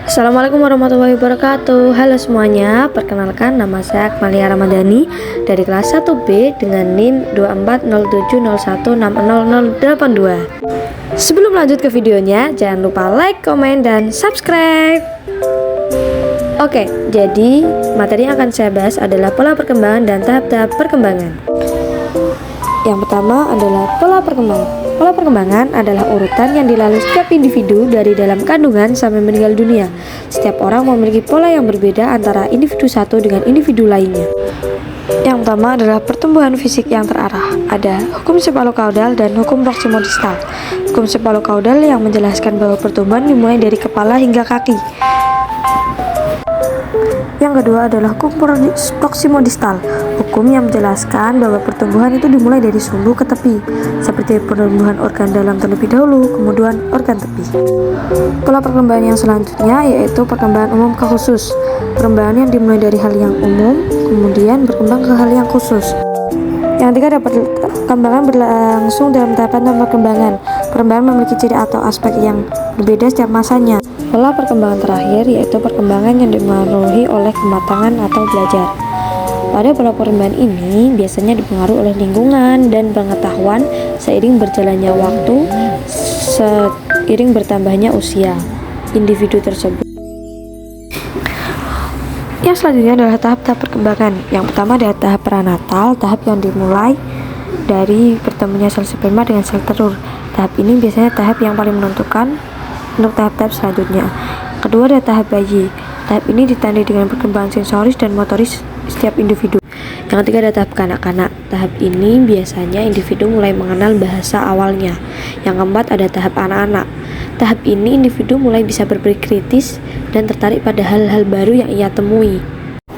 Assalamualaikum warahmatullahi wabarakatuh. Halo semuanya, perkenalkan nama saya Akmalia Ramadhani dari kelas 1B dengan NIM 240701600082. Sebelum lanjut ke videonya, jangan lupa like, komen, dan subscribe. Oke, jadi materi yang akan saya bahas adalah pola perkembangan dan tahap-tahap perkembangan. Yang pertama adalah pola perkembangan. Pola perkembangan adalah urutan yang dilalui setiap individu dari dalam kandungan sampai meninggal dunia. Setiap orang memiliki pola yang berbeda antara individu satu dengan individu lainnya. Yang pertama adalah pertumbuhan fisik yang terarah. Ada hukum cephalocauda dan hukum proximodistal. Hukum cephalocauda yang menjelaskan bahwa pertumbuhan dimulai dari kepala hingga kaki. Yang kedua adalah hukum proximodistal, hukum yang menjelaskan bahwa pertumbuhan itu dimulai dari sumbu ke tepi, seperti pertumbuhan organ dalam terlebih dahulu, kemudian organ tepi. Pola perkembangan yang selanjutnya yaitu perkembangan umum ke khusus. Perkembangan yang dimulai dari hal yang umum, kemudian berkembang ke hal yang khusus. Yang ketiga ada perkembangan berlangsung dalam tahapan perkembangan. Perkembangan memiliki ciri atau aspek yang berbeda setiap masanya. Pola perkembangan terakhir yaitu perkembangan yang dipengaruhi oleh kematangan atau belajar. Pada pola perkembangan ini biasanya dipengaruhi oleh lingkungan dan pengetahuan seiring berjalannya waktu, seiring bertambahnya usia individu tersebut. Yang selanjutnya adalah tahap-tahap perkembangan. Yang pertama adalah tahap pranatal, tahap yang dimulai dari bertemunya sel sperma dengan sel telur. Tahap ini biasanya tahap yang paling menentukan untuk tahap-tahap selanjutnya. Kedua adalah tahap bayi. Tahap ini ditandai dengan perkembangan sensoris dan motoris setiap individu. Yang ketiga adalah tahap kanak-kanak. Tahap ini biasanya individu mulai mengenal bahasa awalnya. Yang keempat ada tahap anak-anak. Tahap ini individu mulai bisa berpikir kritis dan tertarik pada hal-hal baru yang ia temui.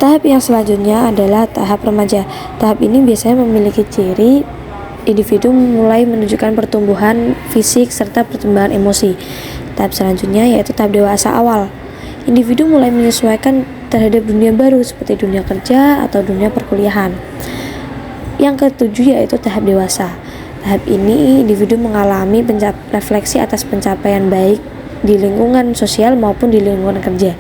Tahap yang selanjutnya adalah tahap remaja. Tahap ini biasanya memiliki ciri individu mulai menunjukkan pertumbuhan fisik serta perkembangan emosi. Tahap selanjutnya yaitu tahap dewasa awal. Individu mulai menyesuaikan terhadap dunia baru seperti dunia kerja atau dunia perkuliahan. Yang ketujuh yaitu tahap dewasa. Tahap ini individu mengalami refleksi atas pencapaian baik di lingkungan sosial maupun di lingkungan kerja.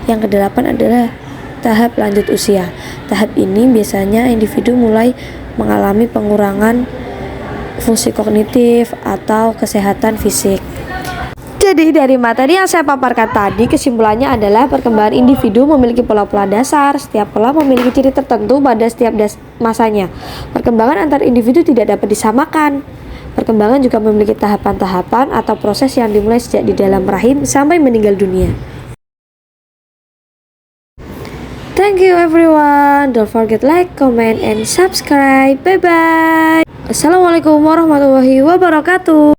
Yang kedelapan adalah tahap lanjut usia. Tahap ini biasanya individu mulai mengalami pengurangan fungsi kognitif atau kesehatan fisik. Jadi dari materi yang saya paparkan tadi, kesimpulannya adalah perkembangan individu memiliki pola-pola dasar. Setiap pola memiliki ciri tertentu pada setiap masanya. Perkembangan antar individu tidak dapat disamakan. Perkembangan juga memiliki tahapan-tahapan atau proses yang dimulai sejak di dalam rahim sampai meninggal dunia. Thank you everyone. Don't forget like, comment, and subscribe. Bye bye. Assalamualaikum warahmatullahi wabarakatuh.